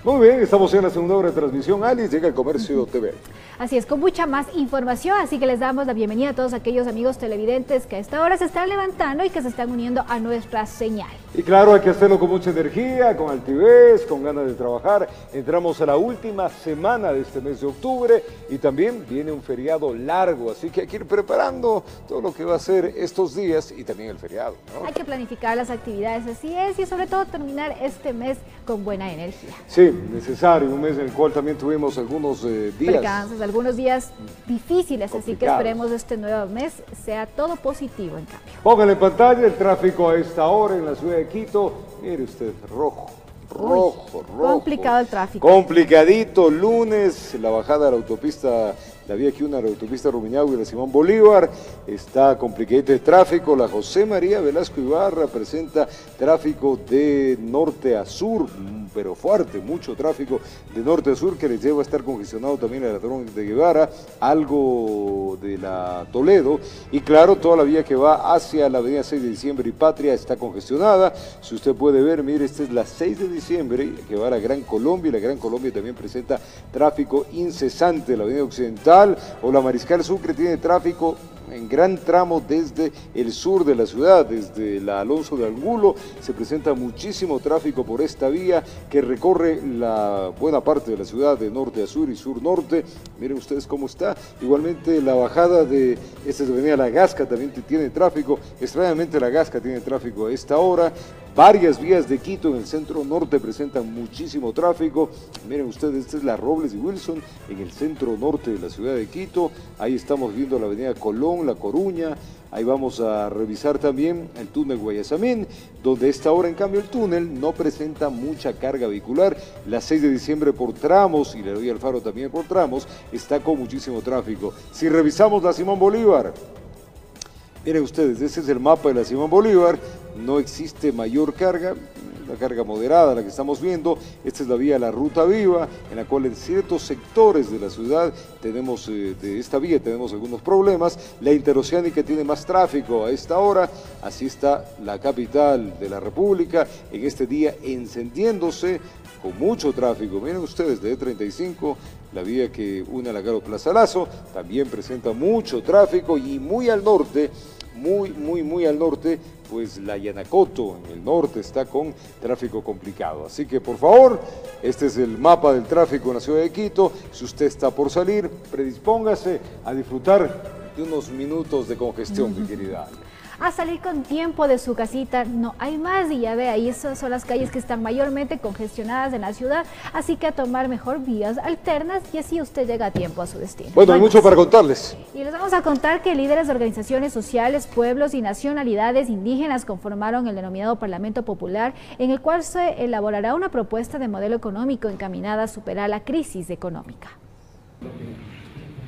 Muy bien, estamos en la segunda hora de transmisión. Alice, llega el Comercio TV. Así es, con mucha más información, así que les damos la bienvenida a todos aquellos amigos televidentes que a esta hora se están levantando y que se están uniendo a nuestra señal. Y claro, hay que hacerlo con mucha energía, con altivez, con ganas de trabajar. Entramos a la última semana de este mes de octubre y también viene un feriado largo, así que hay que ir preparando todo lo que va a ser estos días y también el feriado, ¿no? Hay que planificar las actividades, así es, y sobre todo terminar este mes con buena energía. Sí, necesario, un mes en el cual también tuvimos algunos días. Percances, algunos días difíciles, así que esperemos este nuevo mes sea todo positivo en cambio. Pónganle en pantalla el tráfico a esta hora en la ciudad de Quito. Mire usted, rojo. Complicado el tráfico. Complicadito, lunes, la bajada a la autopista, la vía que une a la autopista Rumiñahui y la Simón Bolívar, está complicadito de tráfico. La José María Velasco Ibarra presenta tráfico de norte a sur, pero fuerte, mucho tráfico de norte a sur que les lleva a estar congestionado también el Ladrón de Guevara, algo de la Toledo, y claro, toda la vía que va hacia la avenida 6 de diciembre y Patria está congestionada. Si usted puede ver, mire, esta es la 6 de diciembre que va a la Gran Colombia, y la Gran Colombia también presenta tráfico incesante. La avenida Occidental o la Mariscal Sucre tiene tráfico en gran tramo desde el sur de la ciudad, desde la Alonso de Angulo, se presenta muchísimo tráfico por esta vía que recorre la buena parte de la ciudad de norte a sur y sur-norte. Miren ustedes cómo está. Igualmente la bajada de esta avenida La Gasca también tiene tráfico, extrañamente La Gasca tiene tráfico a esta hora. Varias vías de Quito en el centro norte presentan muchísimo tráfico. Miren ustedes, esta es la Robles y Wilson en el centro norte de la ciudad de Quito. Ahí estamos viendo la avenida Colón, La Coruña. Ahí vamos a revisar también el túnel Guayasamín, donde a esta hora en cambio el túnel no presenta mucha carga vehicular. La 6 de diciembre por tramos y le doy al Faro también por tramos, está con muchísimo tráfico. Si revisamos la Simón Bolívar, miren ustedes, ese es el mapa de la Simón Bolívar, no existe mayor carga, la carga moderada la que estamos viendo. Esta es la vía La Ruta Viva, en la cual en ciertos sectores de la ciudad tenemos, de esta vía tenemos algunos problemas. La Interoceánica tiene más tráfico a esta hora, así está la capital de la República, en este día encendiéndose con mucho tráfico. Miren ustedes, de E35, la vía que une a la Garo Plaza Lazo, también presenta mucho tráfico, y muy al norte, muy al norte, pues la Yanacoto en el norte está con tráfico complicado. Así que por favor, este es el mapa del tráfico en la ciudad de Quito. Si usted está por salir, predispóngase a disfrutar de unos minutos de congestión, mi querida Ale. A salir con tiempo de su casita, no hay más, y ya ve, ahí esas son las calles que están mayormente congestionadas en la ciudad, así que a tomar mejor vías alternas y así usted llega a tiempo a su destino. Bueno, hay mucho para contarles. Y les vamos a contar que líderes de organizaciones sociales, pueblos y nacionalidades indígenas conformaron el denominado Parlamento Popular, en el cual se elaborará una propuesta de modelo económico encaminada a superar la crisis económica.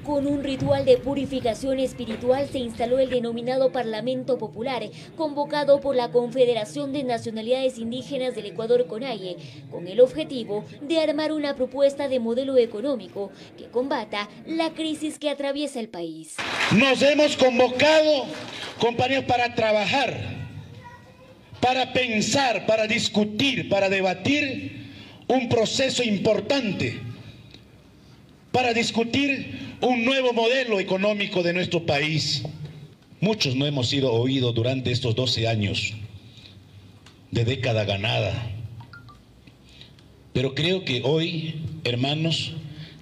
Con un ritual de purificación espiritual se instaló el denominado Parlamento Popular, convocado por la Confederación de Nacionalidades Indígenas del Ecuador, CONAIE, con el objetivo de armar una propuesta de modelo económico que combata la crisis que atraviesa el país. Nos hemos convocado, compañeros, para trabajar, para pensar, para discutir, para debatir un proceso importante, para discutir un nuevo modelo económico de nuestro país. Muchos no hemos sido oídos durante estos 12 años de década ganada. Pero creo que hoy, hermanos,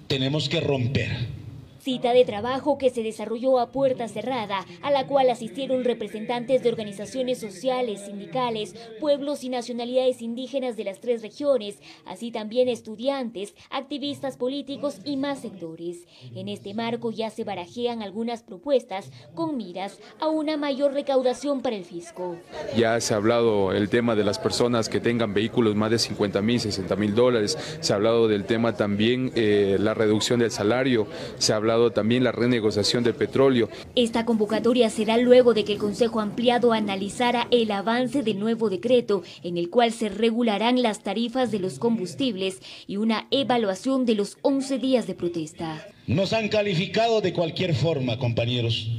tenemos que romper. Cita de trabajo que se desarrolló a puerta cerrada, a la cual asistieron representantes de organizaciones sociales, sindicales, pueblos y nacionalidades indígenas de las 3 regiones, así también estudiantes, activistas políticos y más sectores. En este marco ya se barajean algunas propuestas con miras a una mayor recaudación para el fisco. Ya se ha hablado el tema de las personas que tengan vehículos más de 50.000, 60.000 dólares, se ha hablado del tema también la reducción del salario, se ha hablado también la renegociación del petróleo. Esta convocatoria será luego de que el Consejo Ampliado analizara el avance del nuevo decreto en el cual se regularán las tarifas de los combustibles y una evaluación de los 11 días de protesta. Nos han calificado de cualquier forma, compañeros,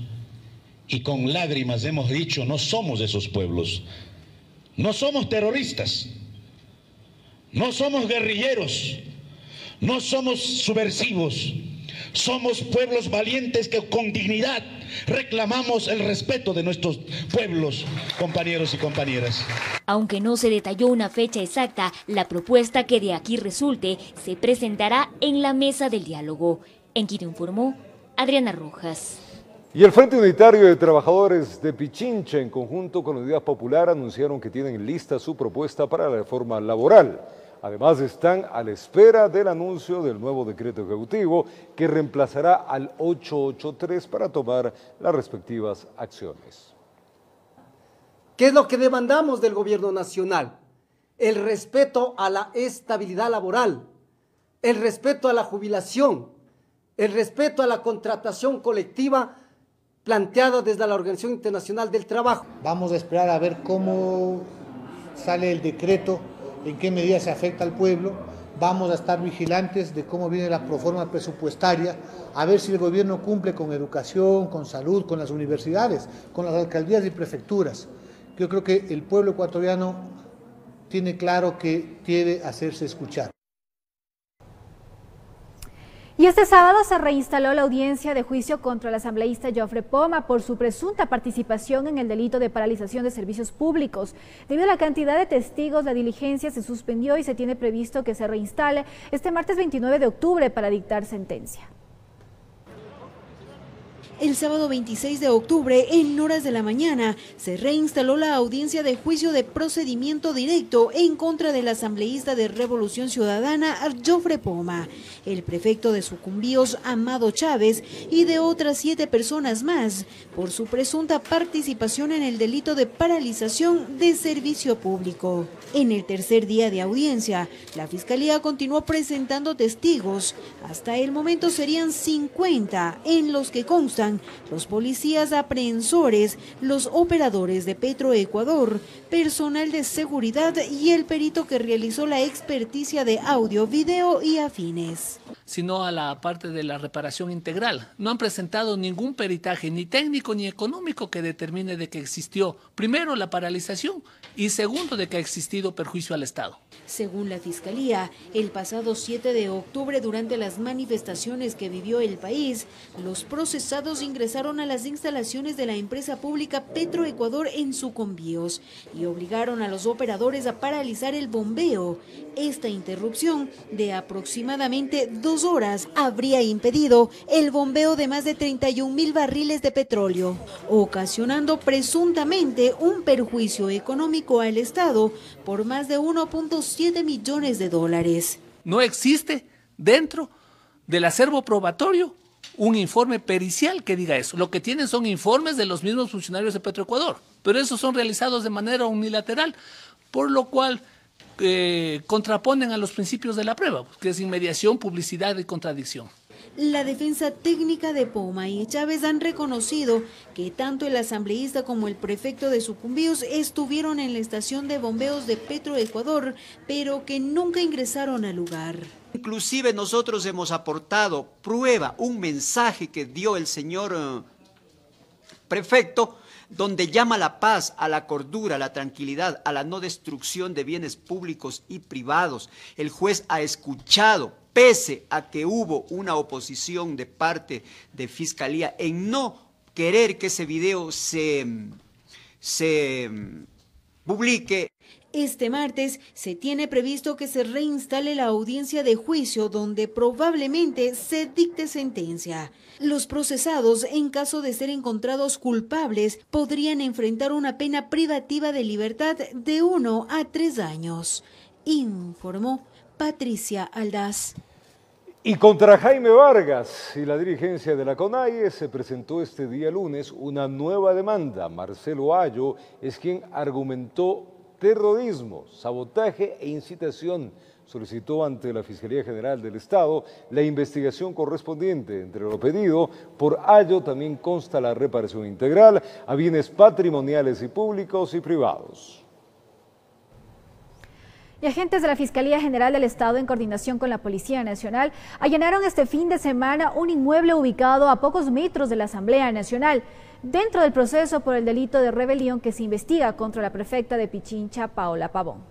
y con lágrimas hemos dicho: no somos de esos pueblos, no somos terroristas, No somos guerrilleros, no somos subversivos, somos pueblos valientes que con dignidad reclamamos el respeto de nuestros pueblos, compañeros y compañeras. Aunque no se detalló una fecha exacta, la propuesta que de aquí resulte se presentará en la mesa del diálogo. En Quito informó Adriana Rojas. Y el Frente Unitario de Trabajadores de Pichincha, en conjunto con la Unidad Popular, anunciaron que tienen lista su propuesta para la reforma laboral. Además, están a la espera del anuncio del nuevo decreto ejecutivo que reemplazará al 883 para tomar las respectivas acciones. ¿Qué es lo que demandamos del gobierno nacional? El respeto a la estabilidad laboral, el respeto a la jubilación, el respeto a la contratación colectiva planteada desde la Organización Internacional del Trabajo. Vamos a esperar a ver cómo sale el decreto, en qué medida se afecta al pueblo. Vamos a estar vigilantes de cómo viene la proforma presupuestaria, a ver si el gobierno cumple con educación, con salud, con las universidades, con las alcaldías y prefecturas. Yo creo que el pueblo ecuatoriano tiene claro que debe hacerse escuchar. Y este sábado se reinstaló la audiencia de juicio contra el asambleísta Jofre Poma por su presunta participación en el delito de paralización de servicios públicos. Debido a la cantidad de testigos, la diligencia se suspendió y se tiene previsto que se reinstale este martes 29 de octubre para dictar sentencia. El sábado 26 de octubre, en horas de la mañana, se reinstaló la audiencia de juicio de procedimiento directo en contra del asambleísta de Revolución Ciudadana, Jofre Poma, el prefecto de Sucumbíos, Amado Chávez, y de otras 7 personas más, por su presunta participación en el delito de paralización de servicio público. En el tercer día de audiencia, la Fiscalía continuó presentando testigos. Hasta el momento serían 50, en los que constan los policías aprehensores, los operadores de Petroecuador, personal de seguridad y el perito que realizó la experticia de audio, video y afines. Sino a la parte de la reparación integral. No han presentado ningún peritaje, ni técnico ni económico, que determine de que existió, primero, la paralización y segundo, de que ha existido perjuicio al Estado. Según la Fiscalía, el pasado 7 de octubre, durante las manifestaciones que vivió el país, los procesados ingresaron a las instalaciones de la empresa pública Petroecuador en Sucumbíos y obligaron a los operadores a paralizar el bombeo. Esta interrupción de aproximadamente 2 horas habría impedido el bombeo de más de 31,000 barriles de petróleo, ocasionando presuntamente un perjuicio económico al Estado por más de 1.7 millones de dólares. No existe dentro del acervo probatorio un informe pericial que diga eso. Lo que tienen son informes de los mismos funcionarios de Petroecuador, pero esos son realizados de manera unilateral, por lo cual contraponen a los principios de la prueba, que es inmediación, publicidad y contradicción. La defensa técnica de Poma y Chávez han reconocido que tanto el asambleísta como el prefecto de Sucumbíos estuvieron en la estación de bombeos de Petroecuador, pero que nunca ingresaron al lugar. Inclusive nosotros hemos aportado prueba, un mensaje que dio el señor prefecto, donde llama a la paz, a la cordura, a la tranquilidad, a la no destrucción de bienes públicos y privados. El juez ha escuchado, pese a que hubo una oposición de parte de Fiscalía en no querer que ese video se publique. Este martes se tiene previsto que se reinstale la audiencia de juicio, donde probablemente se dicte sentencia. Los procesados, en caso de ser encontrados culpables, podrían enfrentar una pena privativa de libertad de 1 a 3 años. Informó Patricia Aldaz. Y contra Jaime Vargas y la dirigencia de la CONAIE se presentó este día lunes una nueva demanda. Marcelo Ayo es quien argumentó terrorismo, sabotaje e incitación. Solicitó ante la Fiscalía General del Estado la investigación correspondiente. Entre lo pedido por Ayo también consta la reparación integral a bienes patrimoniales y públicos y privados. Y agentes de la Fiscalía General del Estado, en coordinación con la Policía Nacional, allanaron este fin de semana un inmueble ubicado a pocos metros de la Asamblea Nacional, dentro del proceso por el delito de rebelión que se investiga contra la prefecta de Pichincha, Paola Pavón.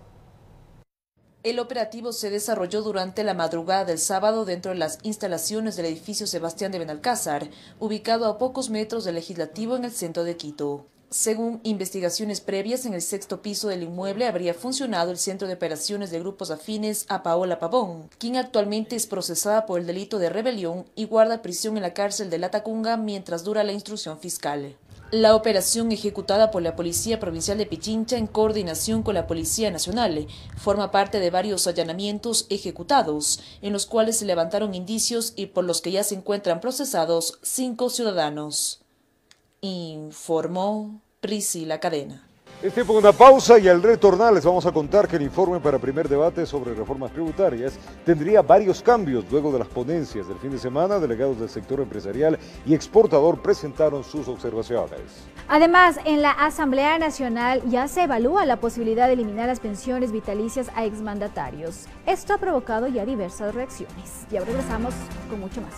El operativo se desarrolló durante la madrugada del sábado dentro de las instalaciones del edificio Sebastián de Benalcázar, ubicado a pocos metros del Legislativo en el centro de Quito. Según investigaciones previas, en el 6º piso del inmueble habría funcionado el centro de operaciones de grupos afines a Paola Pavón, quien actualmente es procesada por el delito de rebelión y guarda prisión en la cárcel de Latacunga mientras dura la instrucción fiscal. La operación ejecutada por la Policía Provincial de Pichincha en coordinación con la Policía Nacional forma parte de varios allanamientos ejecutados, en los cuales se levantaron indicios y por los que ya se encuentran procesados 5 ciudadanos. Informó Priscila Cadena. Es tiempo de una pausa y al retornar les vamos a contar que el informe para primer debate sobre reformas tributarias tendría varios cambios. Luego de las ponencias del fin de semana, delegados del sector empresarial y exportador presentaron sus observaciones. Además, en la Asamblea Nacional ya se evalúa la posibilidad de eliminar las pensiones vitalicias a exmandatarios. Esto ha provocado ya diversas reacciones. Y ahora regresamos con mucho más.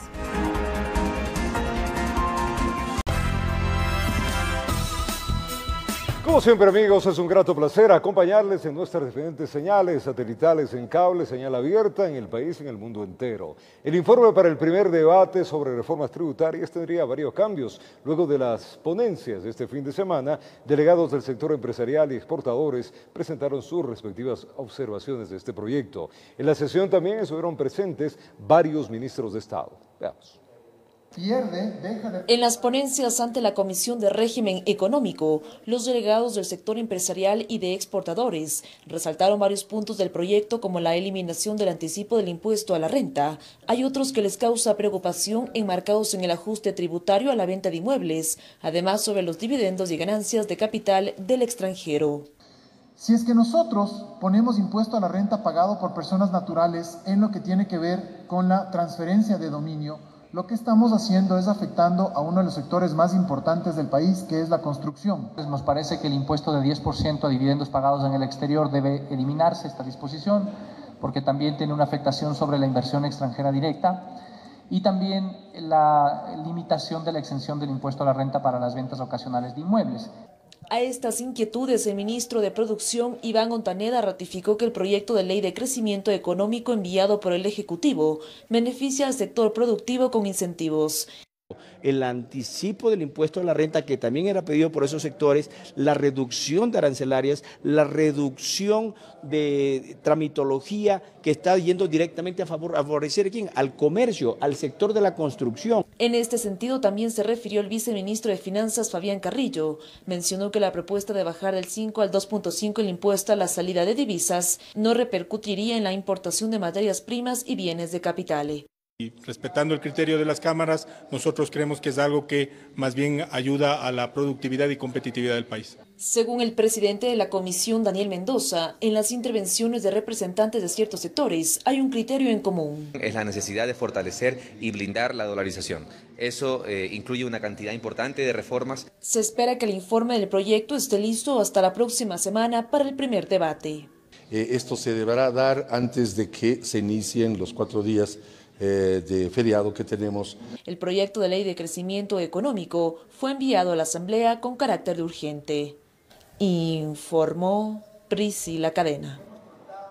Como siempre, amigos, es un grato placer acompañarles en nuestras diferentes señales satelitales en cable, señal abierta en el país y en el mundo entero. El informe para el primer debate sobre reformas tributarias tendría varios cambios. Luego de las ponencias de este fin de semana, delegados del sector empresarial y exportadores presentaron sus respectivas observaciones de este proyecto. En la sesión también estuvieron presentes varios ministros de Estado. Veamos. En las ponencias ante la Comisión de Régimen Económico, los delegados del sector empresarial y de exportadores resaltaron varios puntos del proyecto como la eliminación del anticipo del impuesto a la renta. Hay otros que les causa preocupación enmarcados en el ajuste tributario a la venta de inmuebles, además sobre los dividendos y ganancias de capital del extranjero. Si es que nosotros ponemos impuesto a la renta pagado por personas naturales en lo que tiene que ver con la transferencia de dominio, lo que estamos haciendo es afectando a uno de los sectores más importantes del país, que es la construcción. Nos parece que el impuesto de 10% a dividendos pagados en el exterior debe eliminarse, esta disposición, porque también tiene una afectación sobre la inversión extranjera directa y también la limitación de la exención del impuesto a la renta para las ventas ocasionales de inmuebles. A estas inquietudes, el ministro de Producción, Iván Ontaneda, ratificó que el proyecto de ley de crecimiento económico enviado por el Ejecutivo beneficia al sector productivo con incentivos. El anticipo del impuesto a la renta, que también era pedido por esos sectores, la reducción de arancelarias, la reducción de tramitología que está yendo directamente a favorecer ¿a quién? Al comercio, al sector de la construcción. En este sentido también se refirió el viceministro de Finanzas, Fabián Carrillo. Mencionó que la propuesta de bajar del 5 al 2.5 el impuesto a la salida de divisas no repercutiría en la importación de materias primas y bienes de capital. Y respetando el criterio de las cámaras, nosotros creemos que es algo que más bien ayuda a la productividad y competitividad del país. Según el presidente de la comisión, Daniel Mendoza, en las intervenciones de representantes de ciertos sectores hay un criterio en común. Es la necesidad de fortalecer y blindar la dolarización. Eso incluye una cantidad importante de reformas. Se espera que el informe del proyecto esté listo hasta la próxima semana para el primer debate. Esto se deberá dar antes de que se inicien los 4 días de feriado que tenemos. El proyecto de ley de crecimiento económico fue enviado a la Asamblea con carácter de urgente. Informó Priscila Cadena.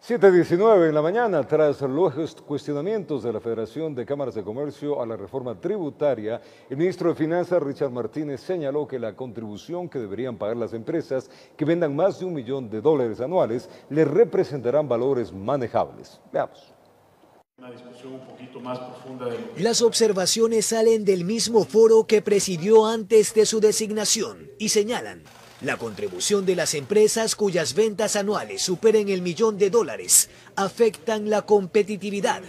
7:19 en la mañana, tras los cuestionamientos de la Federación de Cámaras de Comercio a la reforma tributaria, el ministro de Finanzas, Richard Martínez, señaló que la contribución que deberían pagar las empresas que vendan más de $1 millón anuales les representarán valores manejables. Veamos. Una discusión un poquito más profunda de lo que... Las observaciones salen del mismo foro que presidió antes de su designación y señalan la contribución de las empresas cuyas ventas anuales superen $1 millón afectan la competitividad.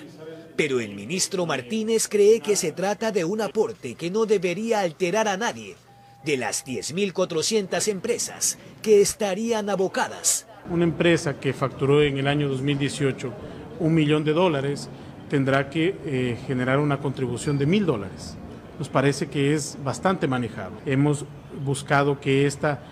Pero el ministro Martínez cree que se trata de un aporte que no debería alterar a nadie de las 10.400 empresas que estarían abocadas. Una empresa que facturó en el año 2018 $1 millón tendrá que generar una contribución de $1.000. Nos parece que es bastante manejable. Hemos buscado que esta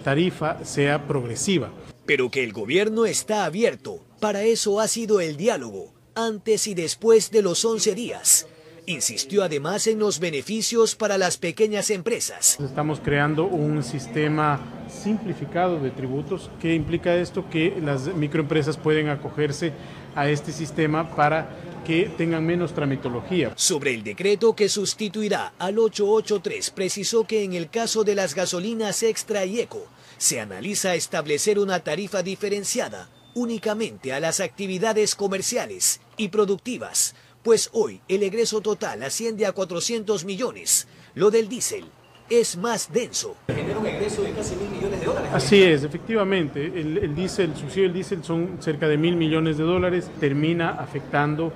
tarifa sea progresiva. Pero que el gobierno está abierto. Para eso ha sido el diálogo, antes y después de los 11 días. Insistió además en los beneficios para las pequeñas empresas. Estamos creando un sistema simplificado de tributos. ¿Qué implica esto? Que las microempresas pueden acogerse a este sistema para que tengan menos tramitología. Sobre el decreto que sustituirá al 883, precisó que en el caso de las gasolinas extra y eco, se analiza establecer una tarifa diferenciada únicamente a las actividades comerciales y productivas, pues hoy el egreso total asciende a 400 millones. Lo del diésel es más denso. Genera un egreso de casi $1.000 millones. Así es, efectivamente, el subsidio del diésel son cerca de $1.000 millones, termina afectando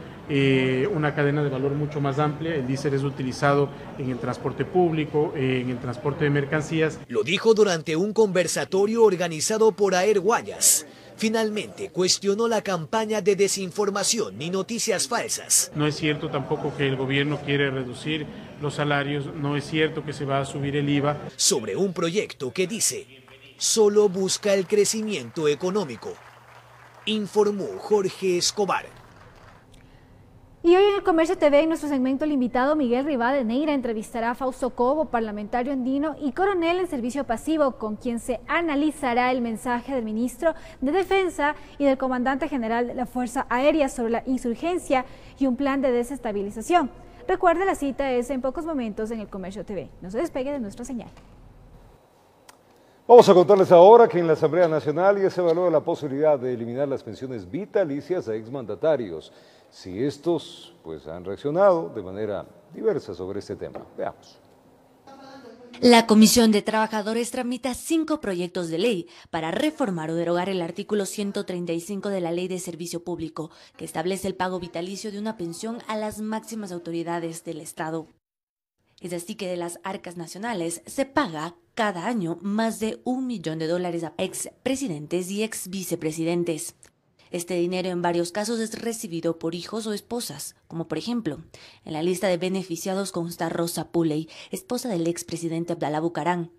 una cadena de valor mucho más amplia. El diésel es utilizado en el transporte público, en el transporte de mercancías. Lo dijo durante un conversatorio organizado por Aer Guayas. Finalmente cuestionó la campaña de desinformación ni noticias falsas. No es cierto tampoco que el gobierno quiere reducir los salarios, no es cierto que se va a subir el IVA. Sobre un proyecto que dice, solo busca el crecimiento económico, informó Jorge Escobar. Y hoy en el Comercio TV, en nuestro segmento, el invitado Miguel Rivadeneira entrevistará a Fausto Cobo, parlamentario andino y coronel en servicio pasivo, con quien se analizará el mensaje del ministro de Defensa y del comandante general de la Fuerza Aérea sobre la insurgencia y un plan de desestabilización. Recuerde, la cita es en pocos momentos en el Comercio TV. No se despegue de nuestra señal. Vamos a contarles ahora que en la Asamblea Nacional ya se evalúa la posibilidad de eliminar las pensiones vitalicias a exmandatarios. Si estos han reaccionado de manera diversa sobre este tema. Veamos. La Comisión de Trabajadores tramita 5 proyectos de ley para reformar o derogar el artículo 135 de la Ley de Servicio Público, que establece el pago vitalicio de una pensión a las máximas autoridades del Estado. Es así que de las arcas nacionales se paga cada año más de $1 millón a expresidentes y exvicepresidentes. Este dinero en varios casos es recibido por hijos o esposas, como por ejemplo, en la lista de beneficiados consta Rosa Puley, esposa del expresidente Abdalá Bucaram,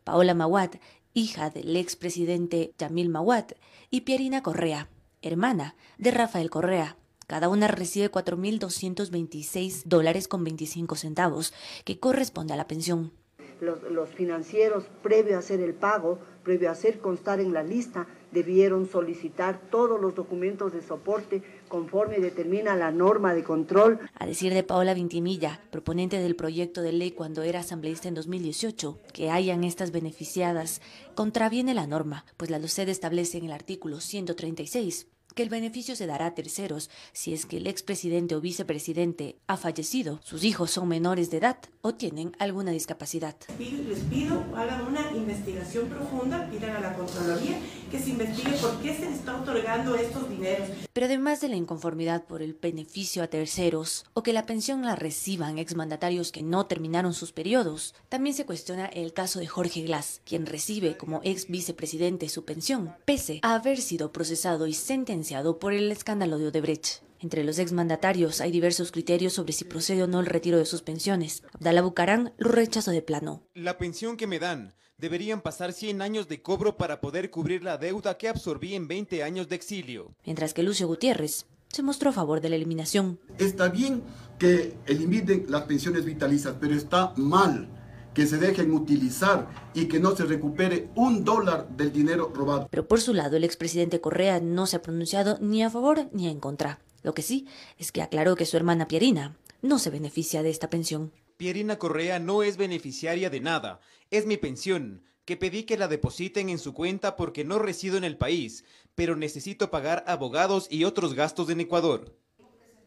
Paola Mawat, hija del expresidente Yamil Mawat, y Pierina Correa, hermana de Rafael Correa. Cada una recibe $4.226.25, que corresponde a la pensión. Los financieros, previo a hacer el pago, previo a hacer constar en la lista, debieron solicitar todos los documentos de soporte conforme determina la norma de control. A decir de Paola Vintimilla, proponente del proyecto de ley cuando era asambleísta en 2018, que hayan estas beneficiadas contraviene la norma, pues la LOCED establece en el artículo 136 que el beneficio se dará a terceros si es que el expresidente o vicepresidente ha fallecido, sus hijos son menores de edad o tienen alguna discapacidad. Les pido, hagan una investigación profunda, pidan a la Contraloría que se investigue por qué se les está otorgando estos dineros. Pero además de la inconformidad por el beneficio a terceros o que la pensión la reciban exmandatarios que no terminaron sus periodos, también se cuestiona el caso de Jorge Glass, quien recibe como ex vicepresidente su pensión, pese a haber sido procesado y sentenciado por el escándalo de Odebrecht. Entre los exmandatarios hay diversos criterios sobre si procede o no el retiro de sus pensiones. Abdalá Bucaram lo rechazó de plano. La pensión que me dan, deberían pasar 100 años de cobro para poder cubrir la deuda que absorbí en 20 años de exilio. Mientras que Lucio Gutiérrez se mostró a favor de la eliminación. Está bien que eliminen las pensiones vitalicias, pero está mal que se dejen utilizar y que no se recupere $1 del dinero robado. Pero por su lado, el expresidente Correa no se ha pronunciado ni a favor ni en contra. Lo que sí es que aclaró que su hermana Pierina no se beneficia de esta pensión. Pierina Correa no es beneficiaria de nada. Es mi pensión, que pedí que la depositen en su cuenta porque no resido en el país, pero necesito pagar abogados y otros gastos en Ecuador.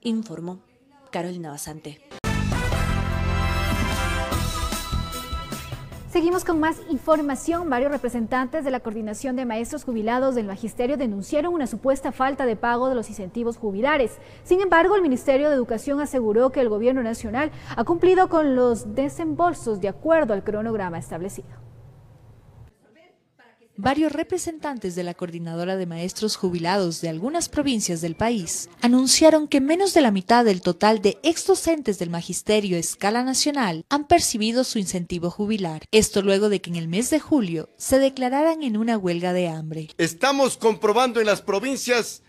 Informó Carolina Basante. Seguimos con más información. Varios representantes de la Coordinación de Maestros Jubilados del Magisterio denunciaron una supuesta falta de pago de los incentivos jubilares. Sin embargo, el Ministerio de Educación aseguró que el Gobierno Nacional ha cumplido con los desembolsos de acuerdo al cronograma establecido. Varios representantes de la Coordinadora de Maestros Jubilados de algunas provincias del país anunciaron que menos de la mitad del total de exdocentes del magisterio a escala nacional han percibido su incentivo jubilar. Esto luego de que en el mes de julio se declararan en una huelga de hambre. Estamos comprobando en las provincias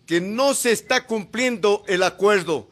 que no se está cumpliendo el acuerdo,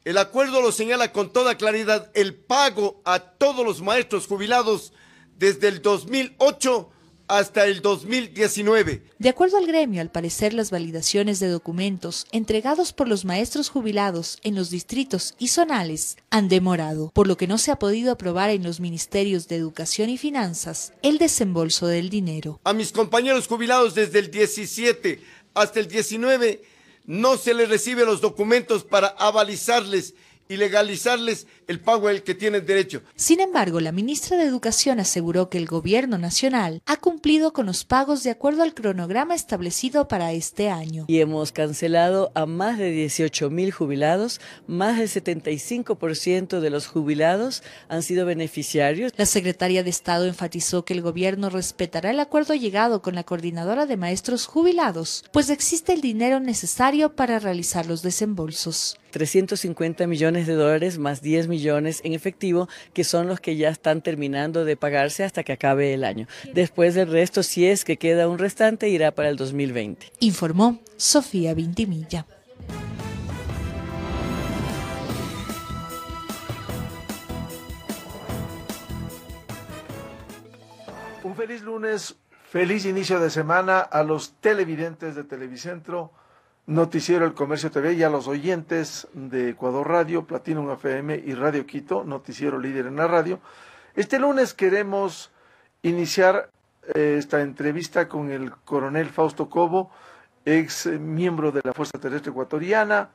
El acuerdo lo señala con toda claridad el pago a todos los maestros jubilados desde el 2008 hasta el 2019. De acuerdo al gremio, al parecer las validaciones de documentos entregados por los maestros jubilados en los distritos y zonales han demorado, por lo que no se ha podido aprobar en los ministerios de Educación y Finanzas el desembolso del dinero. A mis compañeros jubilados desde el 17 hasta el 19 no se les recibe los documentos para avalizarles y legalizarles el pago al que tienen derecho. Sin embargo, la ministra de Educación aseguró que el gobierno nacional ha cumplido con los pagos de acuerdo al cronograma establecido para este año. Y hemos cancelado a más de 18.000 jubilados, más del 75% de los jubilados han sido beneficiarios. La secretaria de Estado enfatizó que el gobierno respetará el acuerdo llegado con la Coordinadora de Maestros Jubilados, pues existe el dinero necesario para realizar los desembolsos. 350 millones de dólares más 10 millones en efectivo, que son los que ya están terminando de pagarse hasta que acabe el año. Después del resto, si es que queda un restante, irá para el 2020. Informó Sofía Vintimilla. Un feliz lunes, feliz inicio de semana a los televidentes de Televicentro, Noticiero El Comercio TV y a los oyentes de Ecuador Radio, Platinum FM y Radio Quito, noticiero líder en la radio. Este lunes queremos iniciar esta entrevista con el coronel Fausto Cobo, ex miembro de la Fuerza Terrestre Ecuatoriana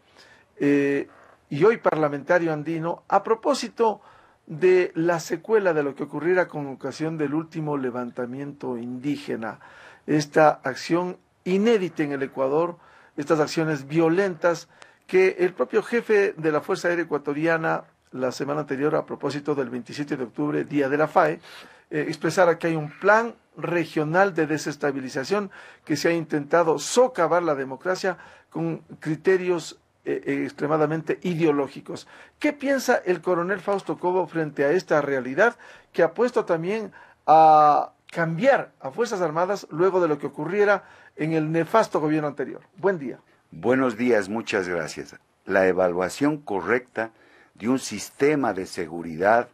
y hoy parlamentario andino, a propósito de la secuela de lo que ocurriera con ocasión del último levantamiento indígena, esta acción inédita en el Ecuador, estas acciones violentas que el propio jefe de la Fuerza Aérea Ecuatoriana la semana anterior, a propósito del 27 de octubre, Día de la FAE, expresara que hay un plan regional de desestabilización, que se ha intentado socavar la democracia con criterios extremadamente ideológicos. ¿Qué piensa el coronel Fausto Cobo frente a esta realidad que ha puesto también a cambiar a Fuerzas Armadas luego de lo que ocurriera en el nefasto gobierno anterior? Buen día. Buenos días, muchas gracias. La evaluación correcta de un sistema de seguridad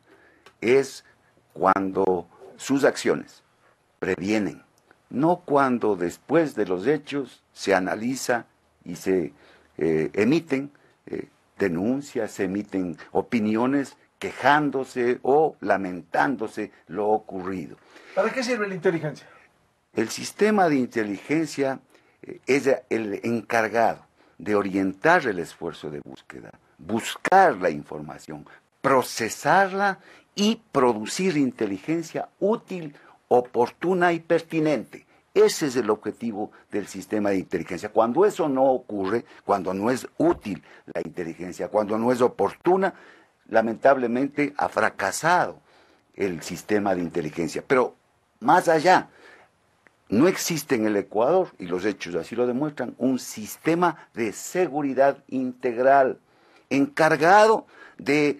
es cuando sus acciones previenen, no cuando después de los hechos se analiza y se emiten denuncias, se emiten opiniones quejándose o lamentándose lo ocurrido. ¿Para qué sirve la inteligencia? El sistema de inteligencia es el encargado de orientar el esfuerzo de búsqueda, buscar la información, procesarla y producir inteligencia útil, oportuna y pertinente. Ese es el objetivo del sistema de inteligencia. Cuando eso no ocurre, cuando no es útil la inteligencia, cuando no es oportuna, lamentablemente ha fracasado el sistema de inteligencia. Pero más allá, no existe en el Ecuador, y los hechos así lo demuestran, un sistema de seguridad integral encargado de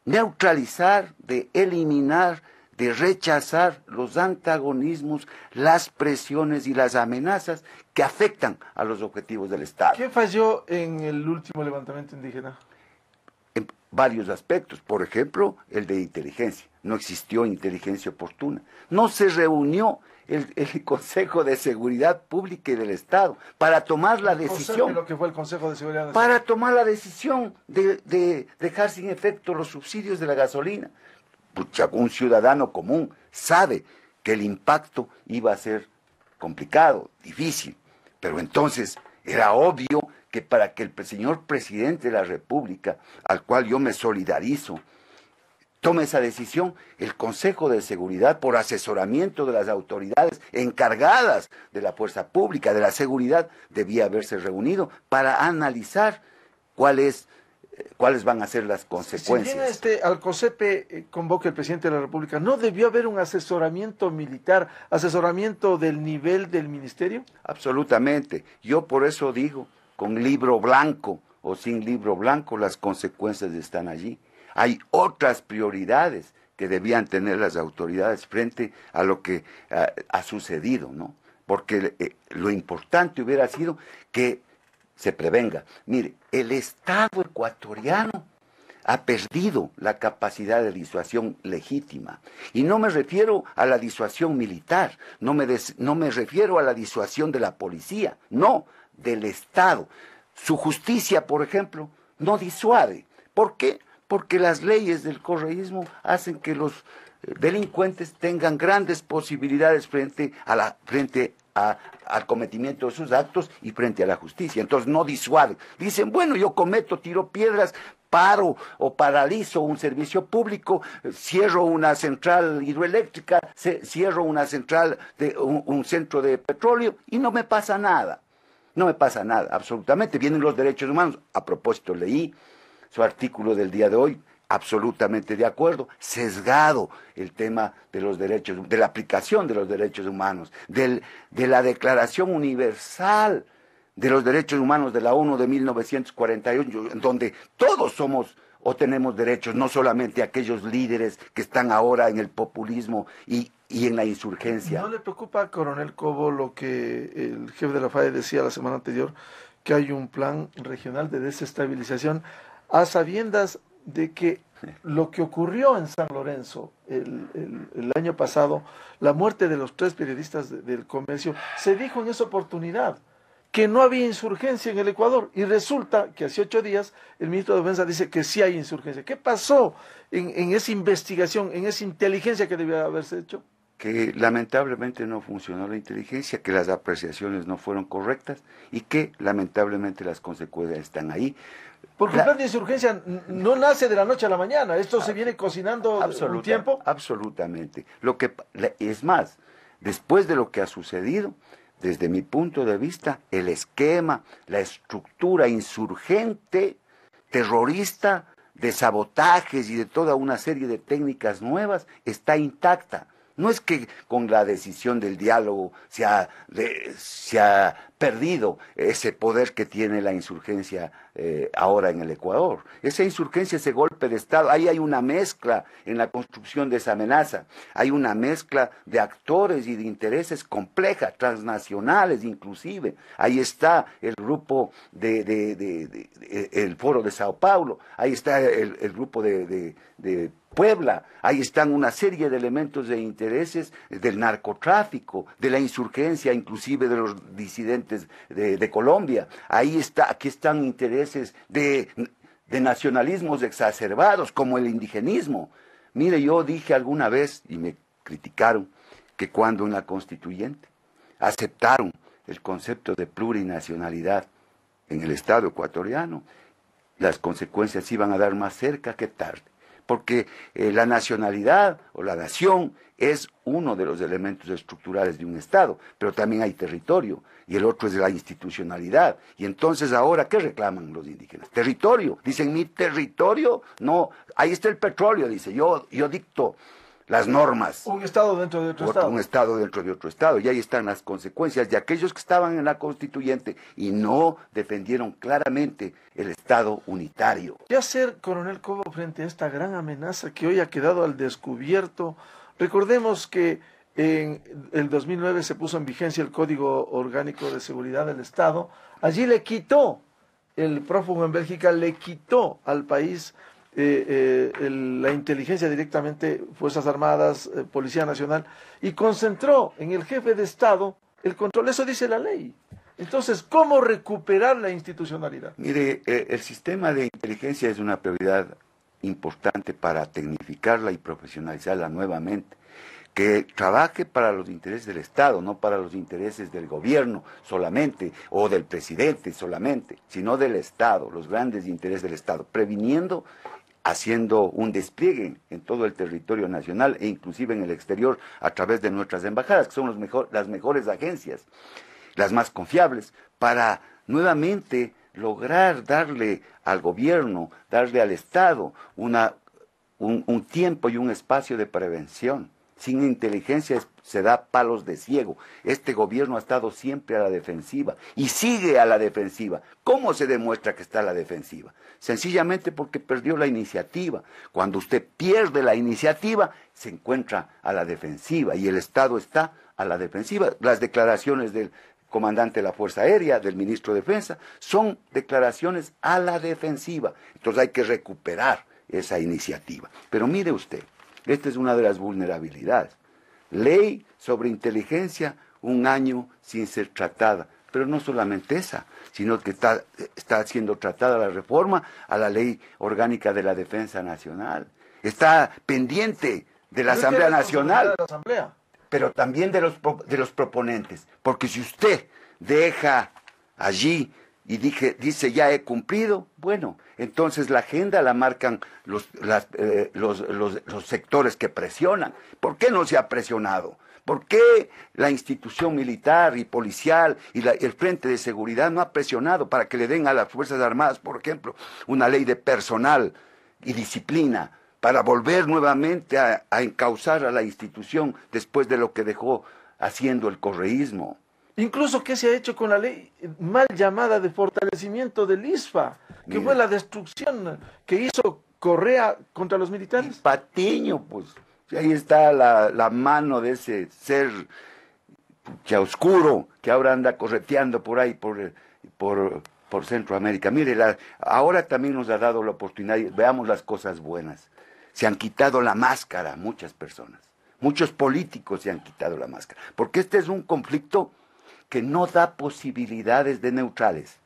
neutralizar, de eliminar, de rechazar los antagonismos, las presiones y las amenazas que afectan a los objetivos del Estado. ¿Qué falló en el último levantamiento indígena? En varios aspectos, por ejemplo, el de inteligencia. No existió inteligencia oportuna. No se reunió el Consejo de Seguridad Pública y del Estado para tomar la decisión. Lo que fue el Consejo de Seguridad para tomar la decisión de dejar sin efecto los subsidios de la gasolina. Un ciudadano común sabe que el impacto iba a ser complicado, difícil, pero entonces era obvio que para que el señor presidente de la República, al cual yo me solidarizo, tome esa decisión, el Consejo de Seguridad, por asesoramiento de las autoridades encargadas de la fuerza pública, de la seguridad, debía haberse reunido para analizar cuáles van a ser las consecuencias. Si bien al COSEPE convoca el presidente de la República, ¿no debió haber un asesoramiento militar, asesoramiento del nivel del ministerio? Absolutamente. Yo por eso digo, con libro blanco o sin libro blanco, las consecuencias están allí. Hay otras prioridades que debían tener las autoridades frente a lo que ha sucedido, ¿no? Porque lo importante hubiera sido que se prevenga. Mire, el Estado ecuatoriano ha perdido la capacidad de disuasión legítima. Y no me refiero a la disuasión militar, no me refiero a la disuasión de la policía, no, del Estado. Su justicia, por ejemplo, no disuade. ¿Por qué? Porque las leyes del correísmo hacen que los delincuentes tengan grandes posibilidades frente al cometimiento de sus actos y frente a la justicia. Entonces no disuade. Dicen, bueno, yo cometo, tiro piedras, paro o paralizo un servicio público, cierro una central hidroeléctrica, cierro una central, un centro de petróleo y no me pasa nada. No me pasa nada, absolutamente. Vienen los derechos humanos. A propósito, leí su artículo del día de hoy, absolutamente de acuerdo, sesgado el tema de los derechos, de la aplicación de los derechos humanos, de la Declaración Universal de los Derechos Humanos de la ONU de 1948, donde todos somos o tenemos derechos, no solamente aquellos líderes que están ahora en el populismo y en la insurgencia. ¿No le preocupa, coronel Cobo, lo que el jefe de la FAE decía la semana anterior, que hay un plan regional de desestabilización, a sabiendas de que lo que ocurrió en San Lorenzo el año pasado, la muerte de los 3 periodistas del Comercio, se dijo en esa oportunidad que no había insurgencia en el Ecuador, y resulta que hace 8 días el ministro de Defensa dice que sí hay insurgencia. ¿Qué pasó en esa investigación, en esa inteligencia que debió haberse hecho? Que lamentablemente no funcionó la inteligencia, que las apreciaciones no fueron correctas y que lamentablemente las consecuencias están ahí. Porque el plan de insurgencia no nace de la noche a la mañana, esto se viene cocinando un tiempo. Absolutamente. Es más, después de lo que ha sucedido, desde mi punto de vista, el esquema, la estructura insurgente, terrorista, de sabotajes y de toda una serie de técnicas nuevas está intacta. No es que con la decisión del diálogo se ha perdido ese poder que tiene la insurgencia ahora en el Ecuador. Esa insurgencia, ese golpe de Estado, ahí hay una mezcla en la construcción de esa amenaza. Hay una mezcla de actores y de intereses complejas, transnacionales inclusive. Ahí está el grupo el Foro de Sao Paulo, ahí está el grupo de Puebla, ahí están una serie de elementos de intereses del narcotráfico, de la insurgencia, inclusive de los disidentes de Colombia. Aquí están intereses de nacionalismos exacerbados, como el indigenismo. Mire, yo dije alguna vez, y me criticaron, que cuando en la Constituyente aceptaron el concepto de plurinacionalidad en el Estado ecuatoriano, las consecuencias iban a dar más cerca que tarde. Porque la nacionalidad o la nación es uno de los elementos estructurales de un Estado, pero también hay territorio, y el otro es la institucionalidad. Y entonces ahora, ¿qué reclaman los indígenas? Territorio. Dicen, mi territorio, no, ahí está el petróleo, dice, yo dicto las normas. Un Estado dentro de otro Estado. Un Estado dentro de otro Estado. Y ahí están las consecuencias de aquellos que estaban en la Constituyente y no defendieron claramente el Estado unitario. ¿Qué hacer, coronel Cobo, frente a esta gran amenaza que hoy ha quedado al descubierto? Recordemos que en el 2009 se puso en vigencia el Código Orgánico de Seguridad del Estado. Allí le quitó, el prófugo en Bélgica le quitó al país la inteligencia directamente, Fuerzas Armadas, Policía Nacional, y concentró en el jefe de Estado el control. Eso dice la ley. Entonces, ¿cómo recuperar la institucionalidad? Mire, el sistema de inteligencia es una prioridad importante para tecnificarla y profesionalizarla nuevamente. Que trabaje para los intereses del Estado, no para los intereses del gobierno solamente, o del presidente solamente, sino del Estado, los grandes intereses del Estado, previniendo, haciendo un despliegue en todo el territorio nacional e inclusive en el exterior a través de nuestras embajadas, que son las mejores agencias, las más confiables, para nuevamente lograr darle al gobierno, darle al Estado un tiempo y un espacio de prevención. Sin inteligencia se da palos de ciego. Este gobierno ha estado siempre a la defensiva y sigue a la defensiva. ¿Cómo se demuestra que está a la defensiva? Sencillamente porque perdió la iniciativa. Cuando usted pierde la iniciativa, se encuentra a la defensiva y el Estado está a la defensiva. Las declaraciones del comandante de la Fuerza Aérea, del ministro de Defensa, son declaraciones a la defensiva. Entonces hay que recuperar esa iniciativa. Pero mire usted, esta es una de las vulnerabilidades. Ley sobre inteligencia, 1 año sin ser tratada. Pero no solamente esa, sino que está siendo tratada la reforma a la Ley Orgánica de la Defensa Nacional. Está pendiente de la Asamblea Nacional, pero también de los proponentes. Porque si usted deja allí y dice ya he cumplido, bueno, entonces la agenda la marcan los sectores que presionan. ¿Por qué no se ha presionado? ¿Por qué la institución militar y policial y el Frente de Seguridad no ha presionado para que le den a las Fuerzas Armadas, por ejemplo, una ley de personal y disciplina para volver nuevamente a encauzar a la institución después de lo que dejó haciendo el correísmo? Incluso, ¿qué se ha hecho con la ley mal llamada de fortalecimiento del ISFA? Que fue la destrucción que hizo Correa contra los militares. Patiño, pues. Ahí está la mano de ese ser ya oscuro que ahora anda correteando por ahí, por Centroamérica. Mire, ahora también nos ha dado la oportunidad, veamos las cosas buenas. Se han quitado la máscara muchas personas, muchos políticos se han quitado la máscara, porque este es un conflicto que no da posibilidades de neutrales.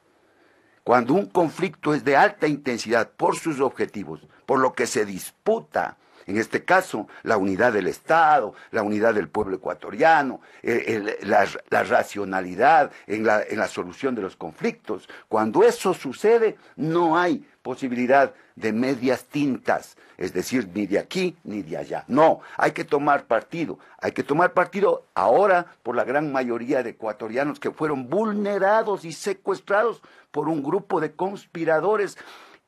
Cuando un conflicto es de alta intensidad por sus objetivos, por lo que se disputa, en este caso, la unidad del Estado, la unidad del pueblo ecuatoriano, la racionalidad en la solución de los conflictos. Cuando eso sucede, no hay posibilidad de medias tintas, es decir, ni de aquí ni de allá. No, hay que tomar partido. Hay que tomar partido ahora por la gran mayoría de ecuatorianos que fueron vulnerados y secuestrados por un grupo de conspiradores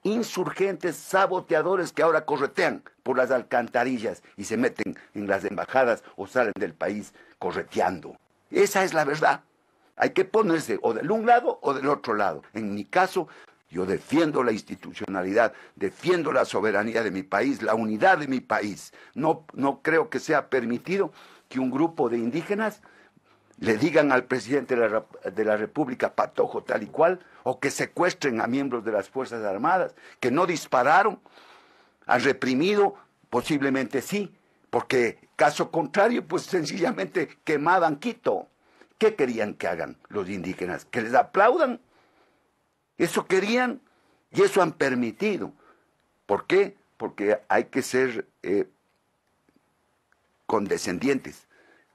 insurgentes, saboteadores que ahora corretean por las alcantarillas y se meten en las embajadas o salen del país correteando. Esa es la verdad. Hay que ponerse o del un lado o del otro lado. En mi caso, yo defiendo la institucionalidad, defiendo la soberanía de mi país, la unidad de mi país. No creo que sea permitido que un grupo de indígenas le digan al presidente de la República patojo tal y cual, o que secuestren a miembros de las Fuerzas Armadas, que no dispararon, han reprimido, posiblemente sí, porque caso contrario, pues sencillamente quemaban Quito. ¿Qué querían que hagan los indígenas? ¿Que les aplaudan? Eso querían y eso han permitido. ¿Por qué? Porque hay que ser condescendientes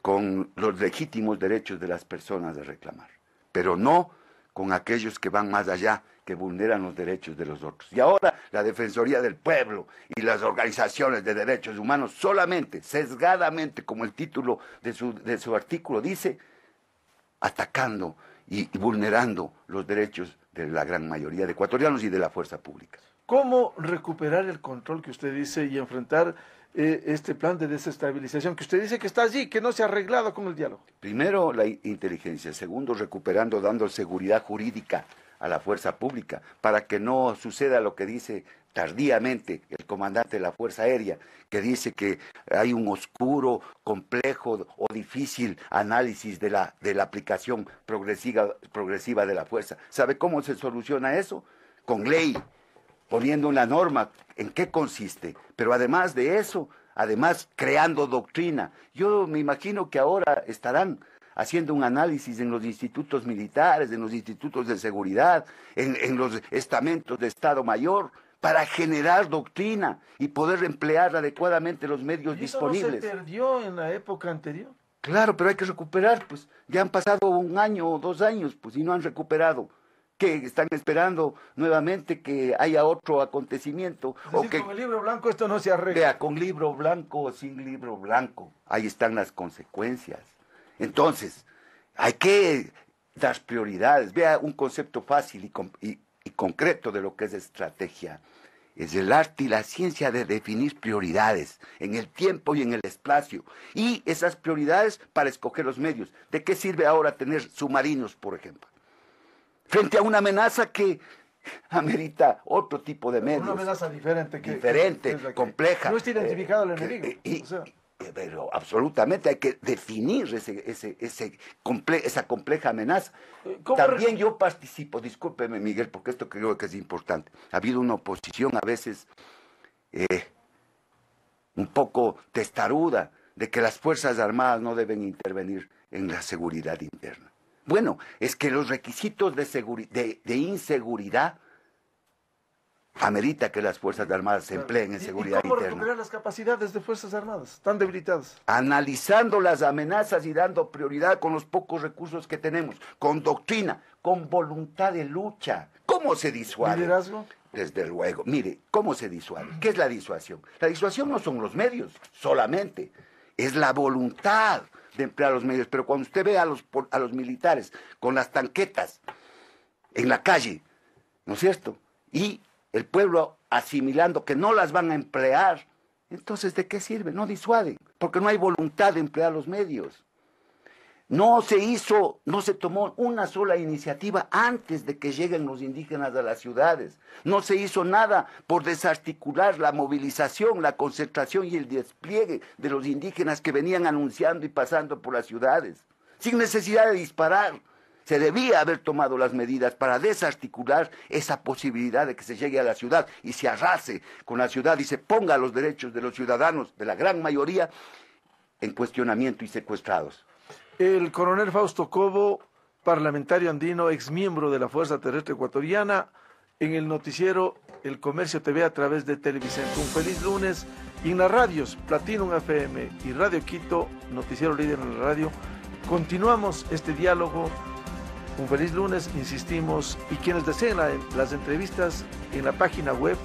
con los legítimos derechos de las personas de reclamar, pero no con aquellos que van más allá, que vulneran los derechos de los otros. Y ahora la Defensoría del Pueblo y las organizaciones de derechos humanos solamente, sesgadamente, como el título de su artículo dice, atacando y vulnerando los derechos de la gran mayoría de ecuatorianos y de la fuerza pública. ¿Cómo recuperar el control que usted dice y enfrentar este plan de desestabilización que usted dice que está allí, que no se ha arreglado con el diálogo? Primero, la inteligencia. Segundo, recuperando, dando seguridad jurídica a la fuerza pública, para que no suceda lo que dice tardíamente el comandante de la Fuerza Aérea, que dice que hay un oscuro, complejo o difícil análisis de la aplicación progresiva de la fuerza. ¿Sabe cómo se soluciona eso? Con ley, poniendo una norma en qué consiste, pero además de eso, además creando doctrina. Yo me imagino que ahora estarán haciendo un análisis en los institutos militares, en los institutos de seguridad, en los estamentos de Estado Mayor, para generar doctrina y poder emplear adecuadamente los medios disponibles. ¿Eso no se perdió en la época anterior? Claro, pero hay que recuperar, pues. Ya han pasado 1 año o 2 años, pues, y no han recuperado. Que están esperando nuevamente que haya otro acontecimiento. Es decir, con el libro blanco esto no se arregla. Vea, con libro blanco o sin libro blanco, ahí están las consecuencias. Entonces, hay que dar prioridades. Vea un concepto fácil y concreto de lo que es estrategia. Es el arte y la ciencia de definir prioridades en el tiempo y en el espacio. Y esas prioridades para escoger los medios. ¿De qué sirve ahora tener submarinos, por ejemplo? Frente a una amenaza que amerita otro tipo de medios. Una amenaza diferente. Compleja. No está identificado el enemigo. pero absolutamente hay que definir esa compleja amenaza. También yo participo, discúlpeme Miguel, porque esto creo que es importante. Ha habido una oposición a veces un poco testaruda de que las Fuerzas Armadas no deben intervenir en la seguridad interna. Bueno, es que los requisitos de inseguridad amerita que las Fuerzas Armadas se empleen en seguridad interna. ¿Y cómo interna. recuperar las capacidades de Fuerzas Armadas tan debilitadas? Analizando las amenazas y dando prioridad con los pocos recursos que tenemos, con doctrina, con voluntad de lucha. ¿Cómo se disuade? ¿Liderazgo? Desde luego. Mire, ¿cómo se disuade? ¿Qué es la disuasión? La disuasión no son los medios solamente, es la voluntad de emplear los medios. Pero cuando usted ve a los militares con las tanquetas en la calle, ¿no es cierto? Y el pueblo asimilando que no las van a emplear, entonces ¿de qué sirve? No disuaden, porque no hay voluntad de emplear los medios. No se tomó una sola iniciativa antes de que lleguen los indígenas a las ciudades. No se hizo nada por desarticular la movilización, la concentración y el despliegue de los indígenas que venían anunciando y pasando por las ciudades, sin necesidad de disparar. Se debía haber tomado las medidas para desarticular esa posibilidad de que se llegue a la ciudad y se arrase con la ciudad y se ponga los derechos de los ciudadanos, de la gran mayoría, en cuestionamiento y secuestrados. El coronel Fausto Cobo, parlamentario andino, exmiembro de la Fuerza Terrestre Ecuatoriana, en el noticiero El Comercio TV a través de Televicentro. Un feliz lunes. Y en las radios, Platinum FM y Radio Quito, noticiero líder en la radio, continuamos este diálogo. Un feliz lunes, insistimos, y quienes deseen las entrevistas en la página web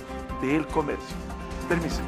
de El Comercio. Permiso.